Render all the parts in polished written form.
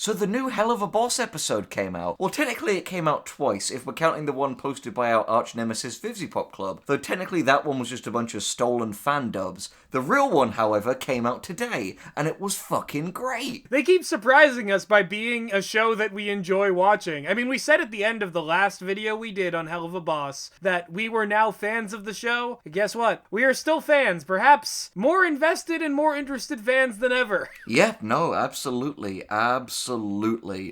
So the new Hell of a Boss episode came out. Well, technically it came out twice, if we're counting the one posted by our arch nemesis Vivzy Pop Club. Though technically that one was just a bunch of stolen fan dubs. The real one, however, came out today, and it was fucking great. They keep surprising us by being a show that we enjoy watching. I mean, we said at the end of the last video we did on Hell of a Boss that we were now fans of the show. Guess what? We are still fans, perhaps more invested and more interested fans than ever. Yeah, no, absolutely.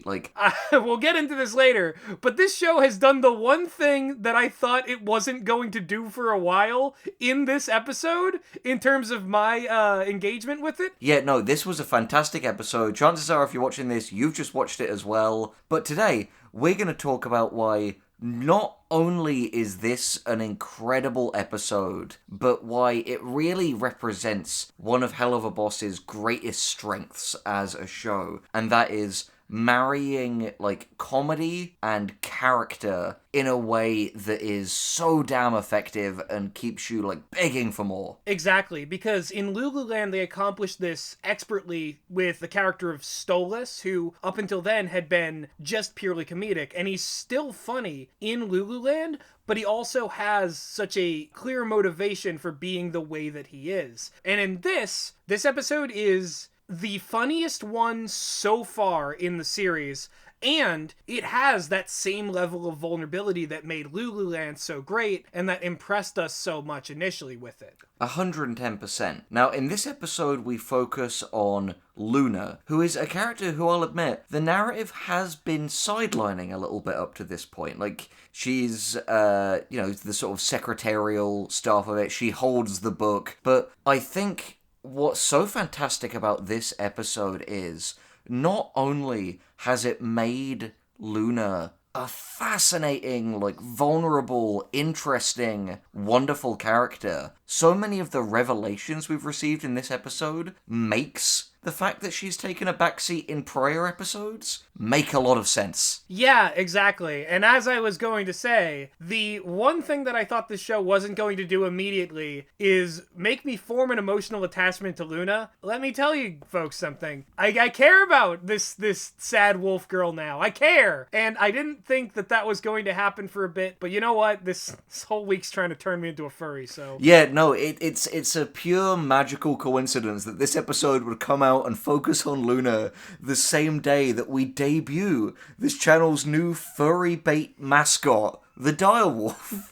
Like, We'll get into this later, but this show has done the one thing that I thought it wasn't going to do for a while in this episode, in terms of my engagement with it. Yeah, no, this was a fantastic episode. Chances are, if you're watching this, you've just watched it as well. But today, we're going to talk about why not only is this an incredible episode, but why it really represents one of Hell of a Boss's greatest strengths as a show, and that is marrying, like, comedy and character in a way that is so damn effective and keeps you, like, begging for more. Exactly, because in Lululand they accomplished this expertly with the character of Stolas, who up until then had been just purely comedic, and he's still funny in Lululand, but he also has such a clear motivation for being the way that he is. And in this episode is the funniest one so far in the series, and it has that same level of vulnerability that made Lululand so great and that impressed us so much initially with it. 110%. Now, in this episode, we focus on Luna, who is a character who, I'll admit, the narrative has been sidelining a little bit up to this point. Like, she's, the sort of secretarial staff of it. She holds the book. But I think what's so fantastic about this episode is not only has it made Luna a fascinating, like, vulnerable, interesting, wonderful character, so many of the revelations we've received in this episode makes the fact that she's taken a backseat in prior episodes make a lot of sense. Yeah, exactly. And as I was going to say, the one thing that I thought this show wasn't going to do immediately is make me form an emotional attachment to Luna. Let me tell you folks something. I care about this sad wolf girl now. I care. And I didn't think that was going to happen for a bit, but you know what? This whole week's trying to turn me into a furry, so... Yeah, no, it's a pure magical coincidence that this episode would come out and focus on Luna the same day that we debut this channel's new furry bait mascot, the direwolf.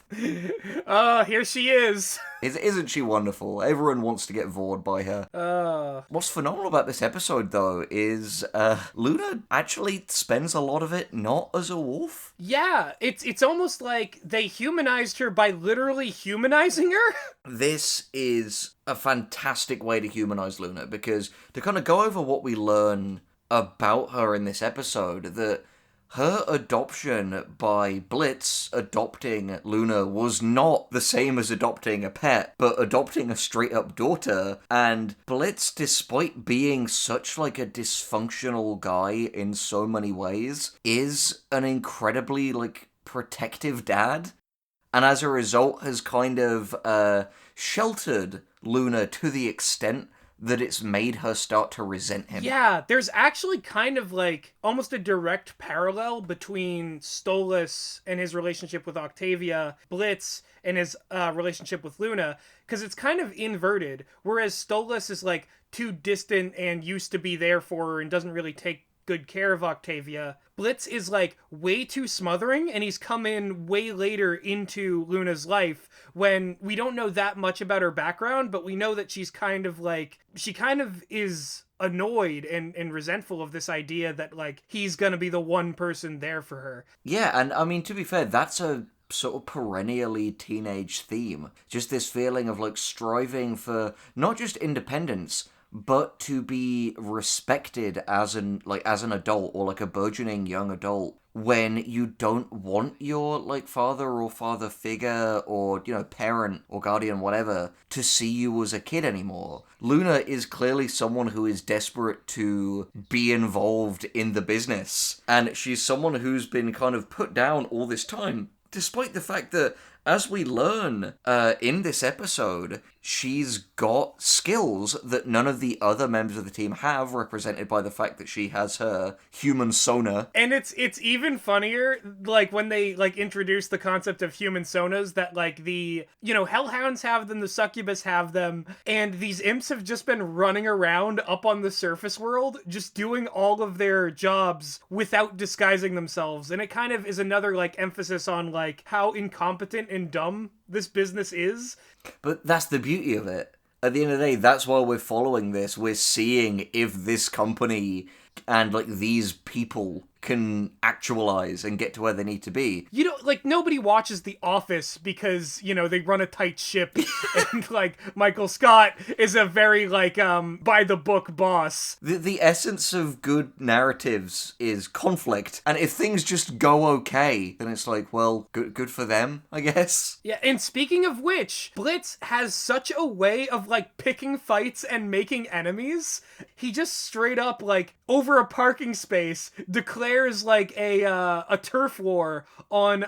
Here she is. Isn't she wonderful? Everyone wants to get vored by her. What's phenomenal about this episode, though, is Luna actually spends a lot of it not as a wolf. Yeah, it's almost like they humanized her by literally humanizing her. This is a fantastic way to humanize Luna, because to kind of go over what we learn about her in this episode, that her adoption by Blitz adopting Luna was not the same as adopting a pet, but adopting a straight-up daughter. And Blitz, despite being such, like, a dysfunctional guy in so many ways, is an incredibly, like, protective dad. And as a result has kind of sheltered Luna to the extent that it's made her start to resent him. Yeah, there's actually kind of like almost a direct parallel between Stolas and his relationship with Octavia, Blitz and his relationship with Luna, because it's kind of inverted. Whereas Stolas is like too distant and used to be there for her and doesn't really take good care of Octavia. Blitz is like way too smothering, and he's come in way later into Luna's life when we don't know that much about her background, but we know that she's kind of like, she kind of is annoyed and resentful of this idea that like he's gonna be the one person there for her. Yeah, and I mean, to be fair, that's a sort of perennially teenage theme. Just this feeling of like striving for not just independence, but to be respected as an adult, or like a burgeoning young adult, when you don't want your like father or father figure or, you know, parent or guardian, whatever, to see you as a kid anymore. Luna is clearly someone who is desperate to be involved in the business, and she's someone who's been kind of put down all this time, despite the fact that as we learn in this episode, she's got skills that none of the other members of the team have, represented by the fact that she has her human sonar. And it's even funnier, like, when they, like, introduce the concept of human sonas, that, like, the, you know, hellhounds have them, the succubus have them, and these imps have just been running around up on the surface world, just doing all of their jobs without disguising themselves. And it kind of is another, like, emphasis on, like, how incompetent and dumb this business is. But that's the beauty of it. At the end of the day, that's why we're following this. We're seeing if this company and, like, these people can actualize and get to where they need to be. You know, like, nobody watches The Office because, you know, they run a tight ship and, like, Michael Scott is a very, like, by the book boss. The essence of good narratives is conflict, and if things just go okay, then it's like, well, good for them, I guess. Yeah, and speaking of which, Blitz has such a way of, like, picking fights and making enemies. He just straight up, like, over a parking space, declares, like, a turf war on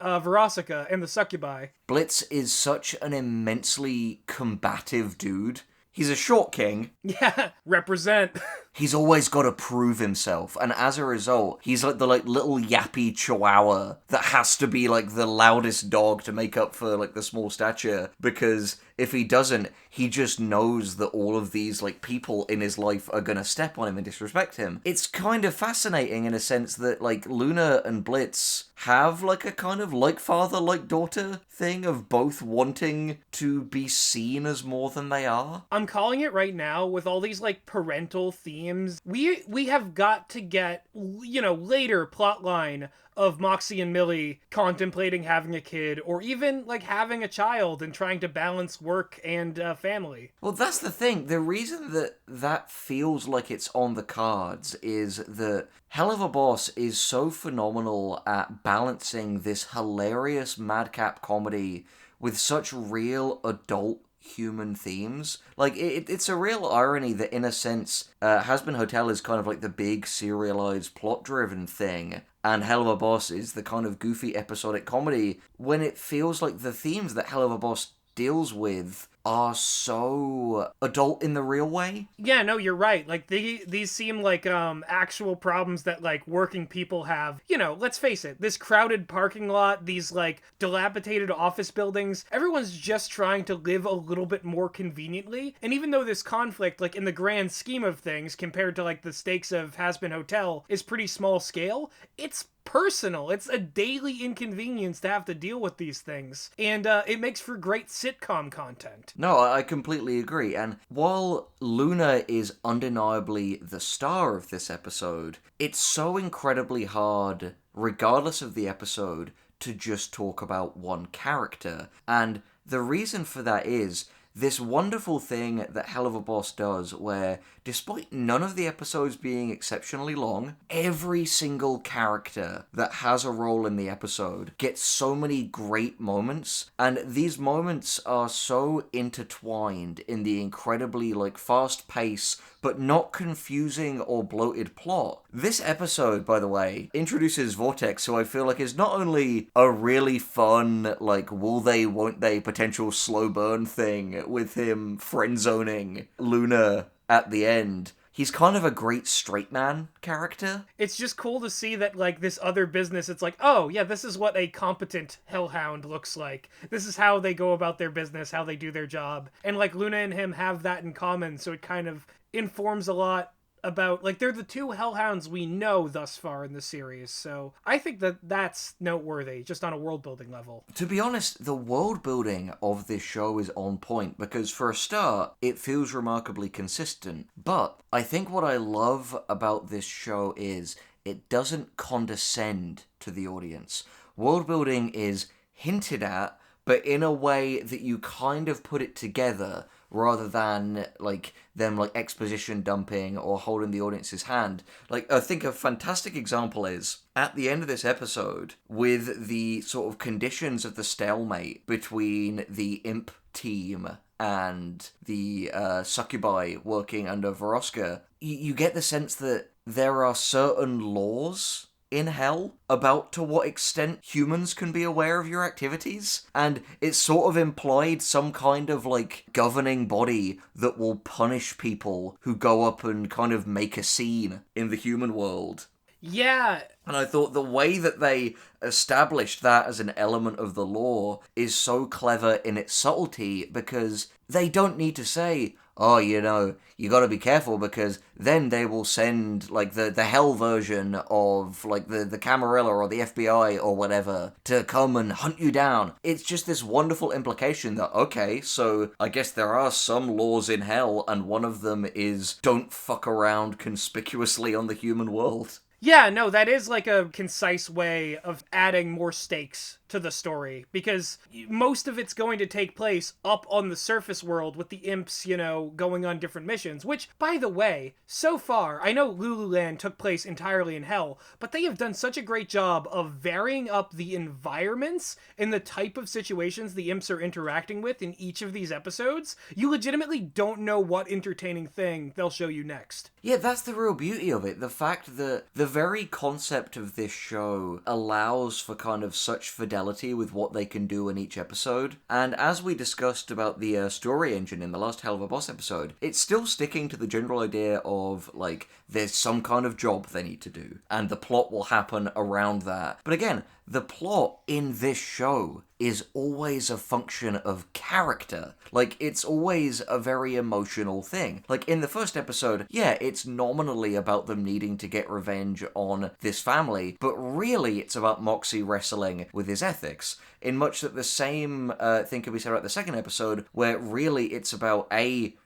Verosica and the Succubi. Blitz is such an immensely combative dude. He's a short king. Yeah, represent. He's always got to prove himself, and as a result, he's like the little yappy chihuahua that has to be like the loudest dog to make up for like the small stature, because if he doesn't, he just knows that all of these like people in his life are gonna step on him and disrespect him. It's kind of fascinating in a sense that like Luna and Blitz have like a kind of like father like daughter thing of both wanting to be seen as more than they are. I'm calling it right now with all these like parental themes. We have got to get, you know, later plotline of Moxie and Millie contemplating having a kid, or even like having a child and trying to balance work and family. Well, that's the thing. The reason that feels like it's on the cards is that Helluva Boss is so phenomenal at balancing this hilarious madcap comedy with such real adult human themes. Like, it's a real irony that, in a sense, Hazbin Hotel is kind of like the big serialized plot-driven thing, and Helluva Boss is the kind of goofy episodic comedy, when it feels like the themes that Helluva Boss deals with are so adult in the real way. Yeah, no, you're right. Like, these seem like actual problems that like working people have. You know, let's face it, this crowded parking lot, these like dilapidated office buildings, everyone's just trying to live a little bit more conveniently. And even though this conflict, like in the grand scheme of things, compared to like the stakes of Hazbin Hotel, is pretty small scale, it's personal. It's a daily inconvenience to have to deal with these things. And it makes for great sitcom content. No, I completely agree. And while Luna is undeniably the star of this episode, it's so incredibly hard, regardless of the episode, to just talk about one character. And the reason for that is this wonderful thing that Helluva Boss does, where despite none of the episodes being exceptionally long, every single character that has a role in the episode gets so many great moments, and these moments are so intertwined in the incredibly like fast pace but not confusing or bloated plot. This episode, by the way, introduces Vortex, who I feel like is not only a really fun, like, will they, won't they potential slow burn thing with him friend-zoning Luna at the end, he's kind of a great straight man character. It's just cool to see that, like, this other business, it's like, oh, yeah, this is what a competent hellhound looks like. This is how they go about their business, how they do their job. And, like, Luna and him have that in common, so it kind of informs a lot about, like, they're the two hellhounds we know thus far in the series, so I think that that's noteworthy, just on a world-building level. To be honest, the world-building of this show is on point, because for a start, it feels remarkably consistent, but I think what I love about this show is it doesn't condescend to the audience. World-building is hinted at, but in a way that you kind of put it together, rather than, like, them, like, exposition dumping or holding the audience's hand. Like, I think a fantastic example is, at the end of this episode, with the sort of conditions of the stalemate between the imp team and the succubi working under Verosca, you get the sense that there are certain laws in hell about to what extent humans can be aware of your activities, and it's sort of implied some kind of like governing body that will punish people who go up and kind of make a scene in the human world. Yeah. And I thought the way that they established that as an element of the law is so clever in its subtlety, because they don't need to say, oh, you know, you gotta be careful because then they will send, like, the hell version of, like, the Camarilla or the FBI or whatever to come and hunt you down. It's just this wonderful implication that, okay, so I guess there are some laws in hell, and one of them is don't fuck around conspicuously on the human world. Yeah, no, that is like a concise way of adding more stakes to the story, because most of it's going to take place up on the surface world with the imps, you know, going on different missions, which, by the way, so far, I know Lululand took place entirely in hell, but they have done such a great job of varying up the environments and the type of situations the imps are interacting with in each of these episodes. You legitimately don't know what entertaining thing they'll show you next. Yeah, that's the real beauty of it. The fact that the very concept of this show allows for kind of such fidelity with what they can do in each episode. And as we discussed about the story engine in the last Helluva Boss episode, it's still sticking to the general idea of, like, there's some kind of job they need to do, and the plot will happen around that. But again, the plot in this show is always a function of character. Like, it's always a very emotional thing. Like, in the first episode, yeah, it's nominally about them needing to get revenge on this family, but really it's about Moxie wrestling with his ethics. In much that the same thing can be said about the second episode, where really it's about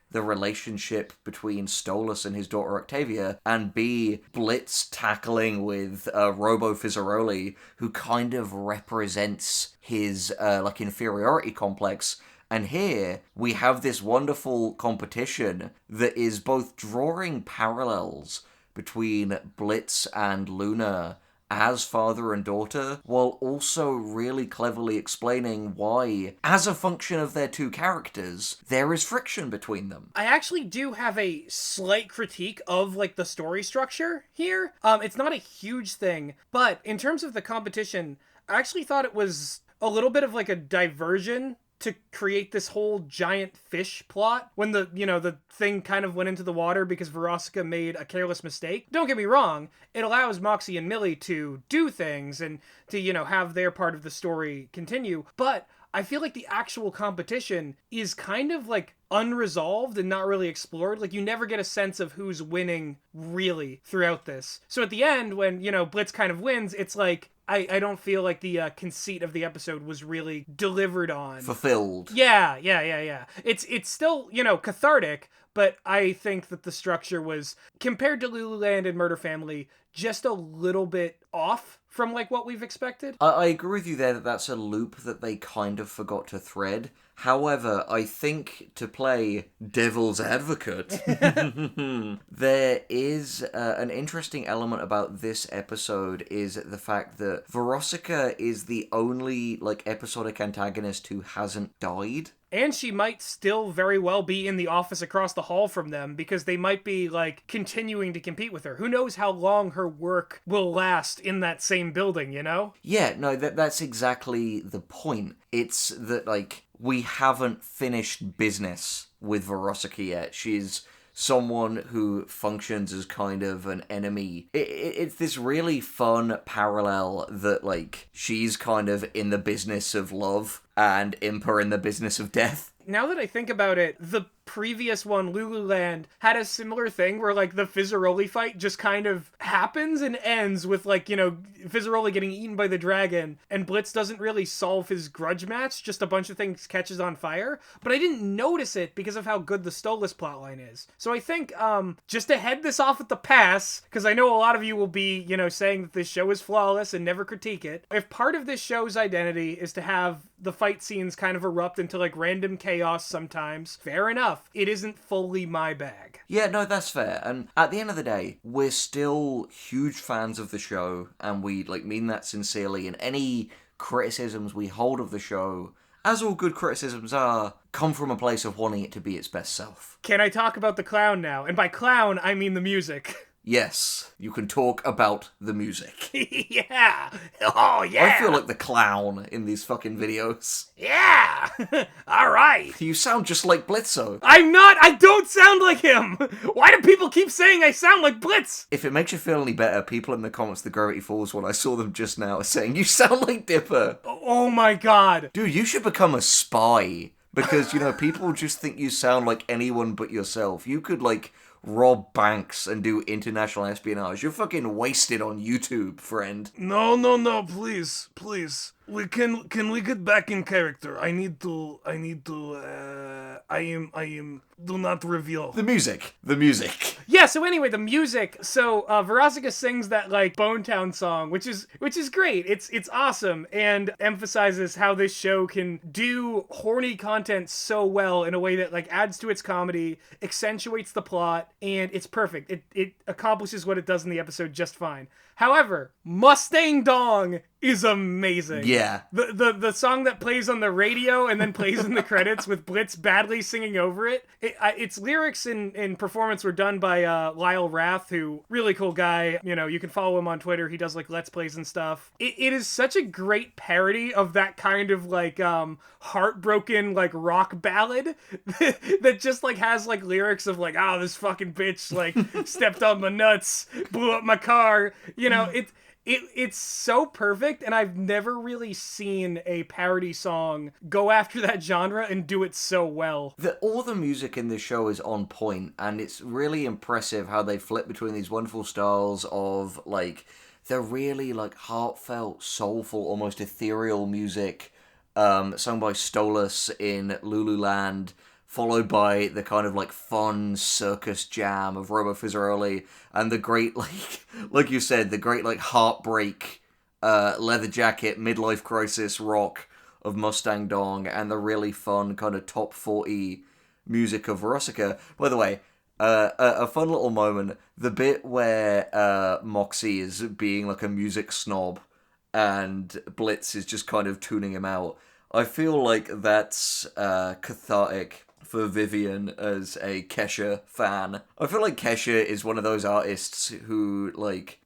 the relationship between Stolas and his daughter Octavia, and B, Blitz tackling with Robo Fizzaroli, who kind of represents his like inferiority complex. And here we have this wonderful competition that is both drawing parallels between Blitz and Luna as father and daughter, while also really cleverly explaining why, as a function of their two characters, there is friction between them. I actually do have a slight critique of, like, the story structure here. It's not a huge thing, but in terms of the competition, I actually thought it was a little bit of, like, a diversion to create this whole giant fish plot when the thing kind of went into the water because Veronica made a careless mistake. Don't get me wrong, it allows Moxie and Millie to do things and to, have their part of the story continue, but I feel like the actual competition is kind of like unresolved and not really explored. Like, you never get a sense of who's winning really throughout this. So at the end, when, Blitz kind of wins, it's like, I don't feel like the conceit of the episode was really delivered on. Fulfilled. Yeah. It's still, cathartic, but I think that the structure was, compared to Lululand and Murder Family, just a little bit off from, like, what we've expected. I agree with you there that that's a loop that they kind of forgot to thread. However, I think, to play devil's advocate, there is an interesting element about this episode is the fact that Veronica is the only, like, episodic antagonist who hasn't died. And she might still very well be in the office across the hall from them because they might be, like, continuing to compete with her. Who knows how long her work will last in that same building, Yeah, no, that's exactly the point. It's that, like, we haven't finished business with Veronica yet. She's someone who functions as kind of an enemy. It's this really fun parallel that, like, she's kind of in the business of love and Imp are in the business of death. Now that I think about it, the previous one, Lululand, had a similar thing where, like, the Fizzaroli fight just kind of happens and ends with, like, Fizzaroli getting eaten by the dragon, and Blitz doesn't really solve his grudge match, just a bunch of things catches on fire. But I didn't notice it because of how good the Stolas plotline is. So I think, just to head this off at the pass, because I know a lot of you will be, saying that this show is flawless and never critique it. If part of this show's identity is to have the fight scenes kind of erupt into, like, random chaos sometimes, fair enough. It isn't fully my bag. Yeah, no, that's fair. And at the end of the day, we're still huge fans of the show, and we, like, mean that sincerely. And any criticisms we hold of the show, as all good criticisms are, come from a place of wanting it to be its best self. Can I talk about the clown now? And by clown, I mean the music. Yes, you can talk about the music. Yeah. Oh, yeah. I feel like the clown in these fucking videos. Yeah. All right. You sound just like Blitzo. I don't sound like him. Why do people keep saying I sound like Blitz? If it makes you feel any better, people in the comments of the Gravity Falls one, I saw them just now, are saying, you sound like Dipper. Oh my god. Dude, you should become a spy. Because, people just think you sound like anyone but yourself. You could, rob banks and do international espionage. You're fucking wasted on YouTube, friend. No, please. Can we get back in character? I am, do not reveal. The music. Yeah, so anyway, the music. So, Verosika sings that, Bonetown song, which is great. It's awesome, and emphasizes how this show can do horny content so well in a way that, adds to its comedy, accentuates the plot, and it's perfect. It accomplishes what it does in the episode just fine. However, Mustang Dong is amazing. Yeah. The song that plays on the radio and then plays in the credits with Blitz badly singing over it. Its lyrics and performance were done by Lyle Rath, who, really cool guy. You can follow him on Twitter. He does Let's Plays and stuff. It is such a great parody of that kind of heartbroken rock ballad that just has lyrics of this fucking bitch stepped on my nuts, blew up my car. It's so perfect, and I've never really seen a parody song go after that genre and do it so well. All the music in this show is on point, and it's really impressive how they flip between these wonderful styles of, the really, heartfelt, soulful, almost ethereal music sung by Stolas in Lululand, followed by the kind of fun circus jam of Robo Fizzaroli, and the great like you said, the great heartbreak leather jacket midlife crisis rock of Mustang Dong, and the really fun kind of top 40 music of Verosika. By the way, a fun little moment, the bit where Moxie is being a music snob and Blitz is just kind of tuning him out. I feel like that's cathartic for Vivian as a Kesha fan. I feel like Kesha is one of those artists who,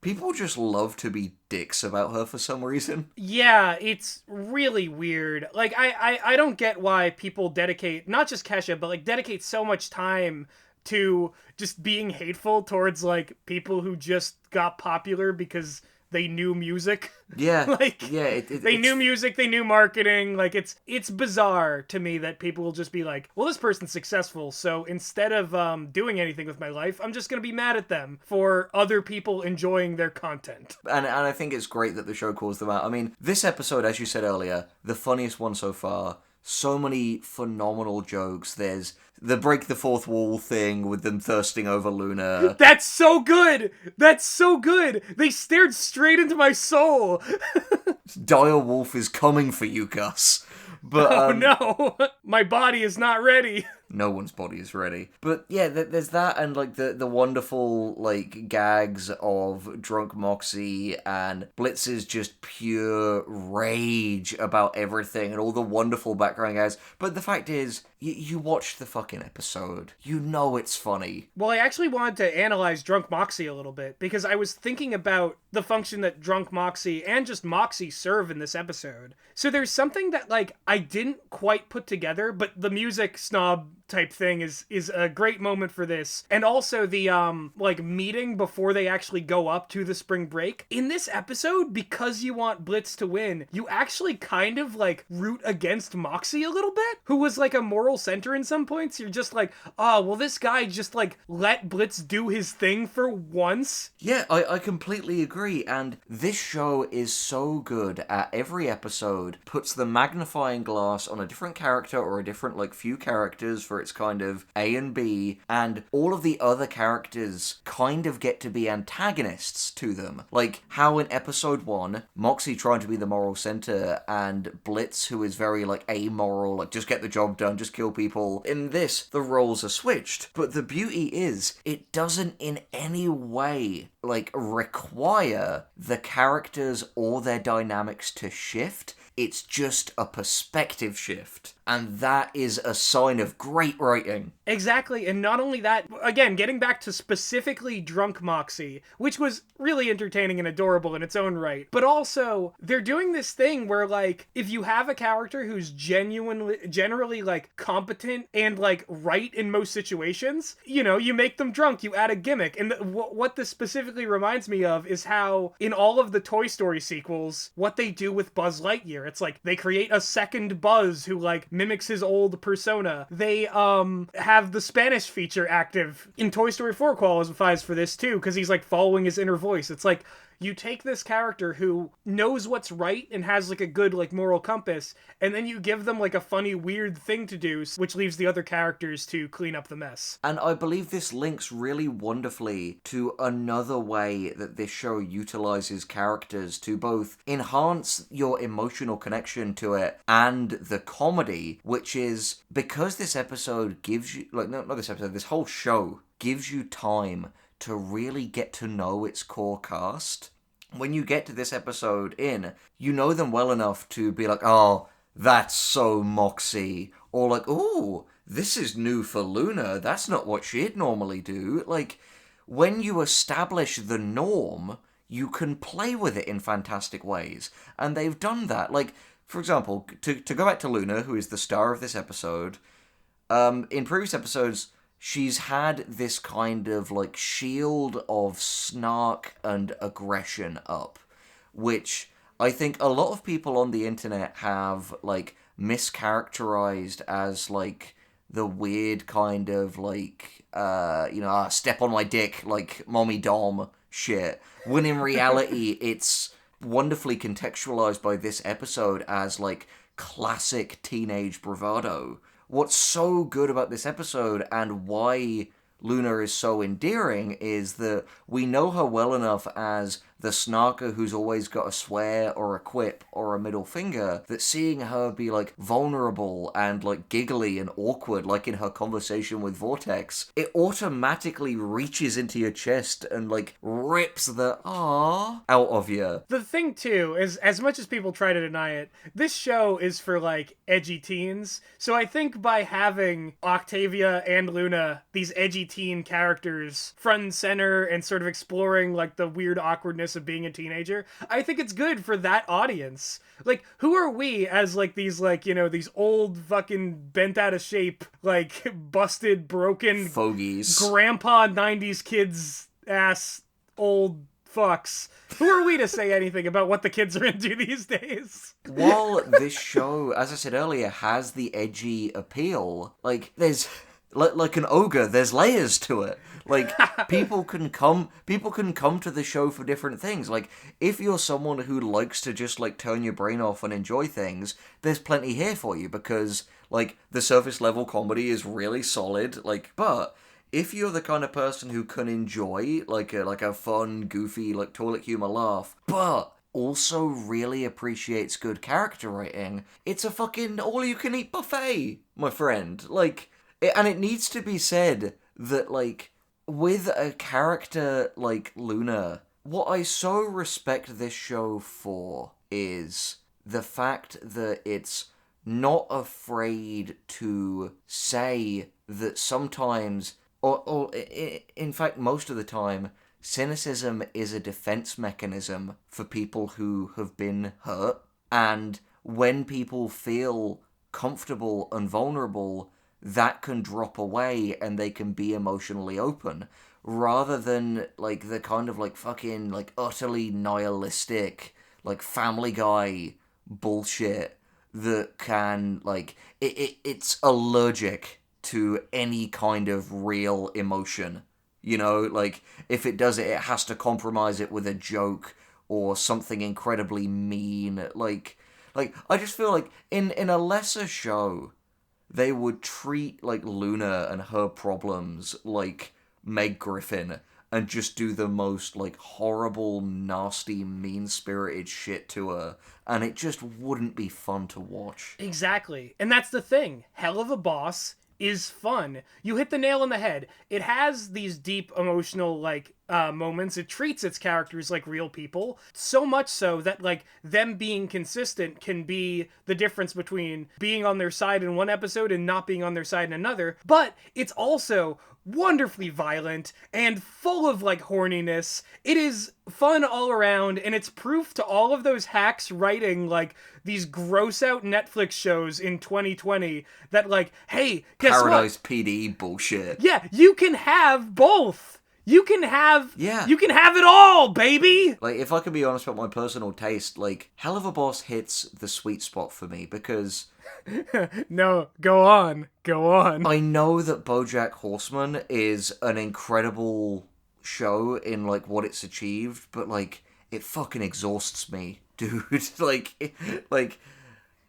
people just love to be dicks about her for some reason. Yeah, it's really weird. I don't get why people dedicate, not just Kesha, but, dedicate so much time to just being hateful towards, people who just got popular because they knew music. Yeah. They knew music, they knew marketing. It's bizarre to me that people will just be well, this person's successful, so instead of doing anything with my life, I'm just gonna be mad at them for other people enjoying their content. And I think it's great that the show calls them out. I mean, this episode, as you said earlier, the funniest one so far. So many phenomenal jokes. There's the break the fourth wall thing with them thirsting over Luna. That's so good! They stared straight into my soul! Dire Wolf is coming for you, Gus. But, oh no! My body is not ready! No one's body is ready. But yeah, there's that, and the wonderful gags of drunk Moxie and Blitz's just pure rage about everything and all the wonderful background gags. But the fact is, you watched the fucking episode. You know it's funny. Well, I actually wanted to analyze drunk Moxie a little bit because I was thinking about the function that drunk Moxie and just Moxie serve in this episode. So there's something that I didn't quite put together, but the music snob type thing is a great moment for this. And also the meeting before they actually go up to the spring break. In this episode, because you want Blitz to win, you actually kind of root against Moxie a little bit, who was a moral center in some points. You're just oh, well, this guy just let Blitz do his thing for once. Yeah, I completely agree. And this show is so good at every episode, puts the magnifying glass on a different character or a different few characters for its kind of A and B, and all of the other characters kind of get to be antagonists to them. How in episode 1, Moxie trying to be the moral center, and Blitz, who is very amoral, just get the job done, just kill people. In this, the roles are switched. But the beauty is, it doesn't in any way require the characters or their dynamics to shift. It's just a perspective shift. And that is a sign of great writing. Exactly, and not only that, again, getting back to specifically Drunk Moxie, which was really entertaining and adorable in its own right, but also, they're doing this thing where, like, if you have a character who's generally, like, competent and, like, right in most situations, you know, you make them drunk, you add a gimmick, and what this specifically reminds me of is how, in all of the Toy Story sequels, what they do with Buzz Lightyear, it's like, they create a second Buzz who, like, mimics his old persona. They, have the Spanish feature active in Toy Story 4 qualifies for this too, because he's like following his inner voice. It's like you take this character who knows what's right and has like a good like moral compass, and then you give them like a funny weird thing to do, which leaves the other characters to clean up the mess. And I believe this links really wonderfully to another way that this show utilizes characters to both enhance your emotional connection to it and the comedy, which is because this episode gives you, like, not this episode, this whole show gives you time to really get to know its core cast. When you get to this episode in, you know them well enough to be like, oh, that's so Moxie. Or like, ooh, this is new for Luna. That's not what she'd normally do. Like, when you establish the norm, you can play with it in fantastic ways. And they've done that. Like, for example, to go back to Luna, who is the star of this episode, in previous episodes, she's had this kind of, like, shield of snark and aggression up, which I think a lot of people on the internet have, like, mischaracterized as, like, the weird kind of, like, step on my dick, like, mommy dom shit, when in reality, it's wonderfully contextualized by this episode as, like, classic teenage bravado. What's so good about this episode and why Luna is so endearing is that we know her well enough as the snarker who's always got a swear or a quip or a middle finger, that seeing her be, like, vulnerable and, like, giggly and awkward, like in her conversation with Vortex, it automatically reaches into your chest and, like, rips the "aww" out of you. The thing, too, is as much as people try to deny it, this show is for, like, edgy teens. So I think by having Octavia and Luna, these edgy teen characters, front and center and sort of exploring, like, the weird awkwardness of being a teenager, I think it's good for that audience. Like, who are we as, like, these, like, you know, these old fucking bent out of shape, like, busted, broken fogies, grandpa 90s kids ass old fucks. Who are we to say anything about what the kids are into these days? While this show, as I said earlier, has the edgy appeal, like, there's, like an ogre, there's layers to it. Like, people can come to the show for different things. Like, if you're someone who likes to just, like, turn your brain off and enjoy things, there's plenty here for you, because, like, the surface level comedy is really solid, like, but if you're the kind of person who can enjoy, like a fun, goofy, like, toilet humor laugh, but also really appreciates good character writing, it's a fucking all-you-can-eat buffet, my friend. Like, and it needs to be said that, like, with a character like Luna, what I so respect this show for is the fact that it's not afraid to say that sometimes, or in fact most of the time, cynicism is a defense mechanism for people who have been hurt, and when people feel comfortable and vulnerable, that can drop away and they can be emotionally open, rather than, like, the kind of, like, fucking, like, utterly nihilistic, like, Family Guy bullshit that can, like, it's allergic to any kind of real emotion. You know, like, if it does it, it has to compromise it with a joke or something incredibly mean. Like I just feel like in a lesser show, they would treat, like, Luna and her problems like Meg Griffin and just do the most, like, horrible, nasty, mean-spirited shit to her, and it just wouldn't be fun to watch. Exactly. And that's the thing. Hell of a Boss is fun. You hit the nail on the head. It has these deep emotional, like, moments. It treats its characters like real people, so much so that like them being consistent can be the difference between being on their side in one episode and not being on their side in another. But it's also wonderfully violent and full of like horniness. It is fun all around, and it's proof to all of those hacks writing like these gross out Netflix shows in 2020 that like, hey, guess Paradise what? PD bullshit. Yeah, you can have both. You can have Yeah. You can have it all, baby. Like, if I can be honest about my personal taste, like, Hell of a Boss hits the sweet spot for me because No, go on. I know that BoJack Horseman is an incredible show in, like, what it's achieved, but, like, it fucking exhausts me, dude.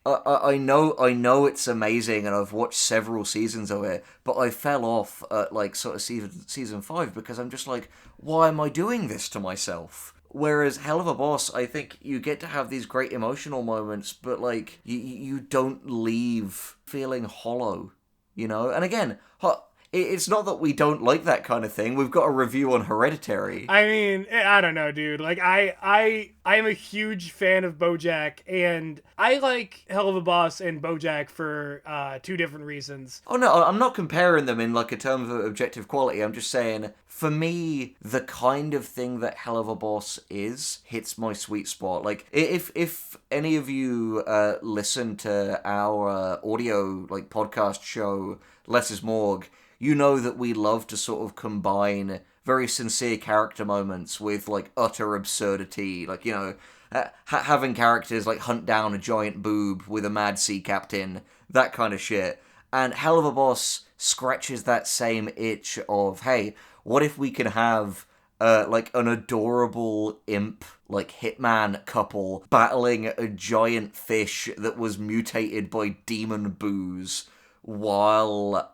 I know it's amazing, and I've watched several seasons of it, but I fell off at like sort of season 5 because I'm just like, why am I doing this to myself? Whereas Hell of a Boss, I think you get to have these great emotional moments, but like you don't leave feeling hollow, you know. And again, it's not that we don't like that kind of thing. We've got a review on Hereditary. I mean, I don't know, dude. Like, I am a huge fan of BoJack, and I like Hell of a Boss and BoJack for 2 different reasons. Oh no, I'm not comparing them in like a term of objective quality. I'm just saying, for me, the kind of thing that Hell of a Boss is hits my sweet spot. Like, if any of you listen to our audio like podcast show, Less is Morgue, you know that we love to sort of combine very sincere character moments with, like, utter absurdity. Like, you know, having characters, like, hunt down a giant boob with a mad sea captain, that kind of shit. And Hell of a Boss scratches that same itch of, hey, what if we can have, like, an adorable imp, like, hitman couple battling a giant fish that was mutated by demon booze while,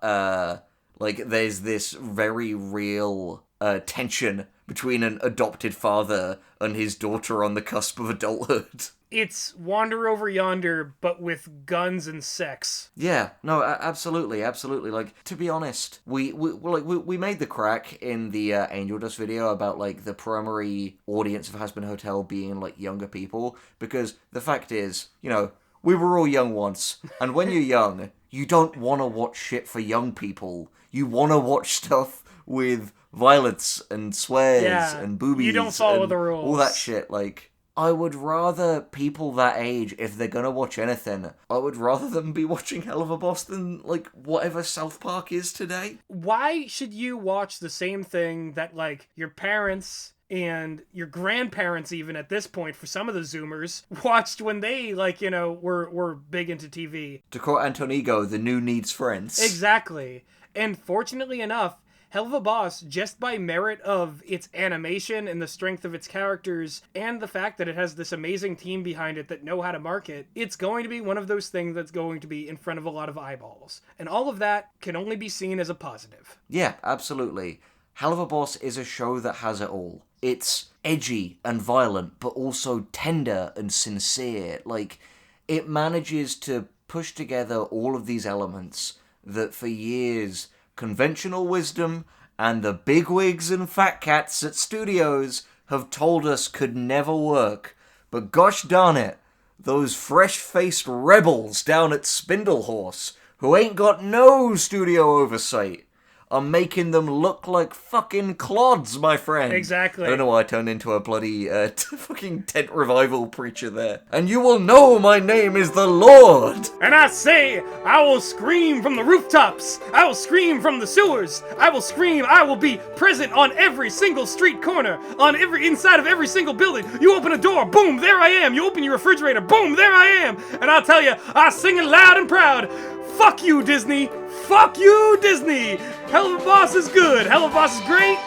like, there's this very real tension between an adopted father and his daughter on the cusp of adulthood. It's Wander Over Yonder, but with guns and sex. Yeah, no, absolutely. Like, to be honest, we made the crack in the Angel Dust video about, like, the primary audience of Hazbin Hotel being, like, younger people, because the fact is, you know, we were all young once, and when you're young, you don't want to watch shit for young people. You want to watch stuff with violence and swears and boobies. You don't follow and the rules. all that shit. Like, I would rather people that age, if they're gonna watch anything, I would rather them be watching Hell of a Boss than, like, whatever South Park is today. Why should you watch the same thing that, like, your parents and your grandparents, even at this point, for some of the Zoomers, watched when they, like, you know, were big into TV? To quote Antonigo, the new needs friends. Exactly. And fortunately enough, Hell of a Boss, just by merit of its animation and the strength of its characters, and the fact that it has this amazing team behind it that know how to market, it's going to be one of those things that's going to be in front of a lot of eyeballs. And all of that can only be seen as a positive. Yeah, absolutely. Hell of a Boss is a show that has it all. It's edgy and violent, but also tender and sincere. Like, it manages to push together all of these elements that for years conventional wisdom and the bigwigs and fat cats at studios have told us could never work. But gosh darn it, those fresh-faced rebels down at Spindlehorse, who ain't got no studio oversight, are making them look like fucking clods, my friend. Exactly. I don't know why I turned into a bloody fucking tent revival preacher there. And you will know my name is the Lord. And I say, I will scream from the rooftops. I will scream from the sewers. I will scream. I will be present on every single street corner, on every inside of every single building. You open a door, boom, there I am. You open your refrigerator, boom, there I am. And I'll tell you, I sing it loud and proud. Fuck you, Disney. Fuck you, Disney. Hell of a Boss is good. Hell of a Boss is great.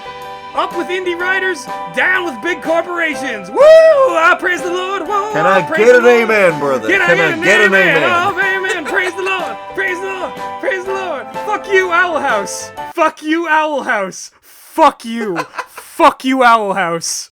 Up with indie writers, down with big corporations. Woo! I praise the Lord. Whoa! Can I get an amen, brother? Can I get an amen? Oh, amen. Praise the Lord. Praise the Lord. Praise the Lord. Fuck you, Owl House. Fuck you, Owl House. Fuck you. Fuck you, Owl House.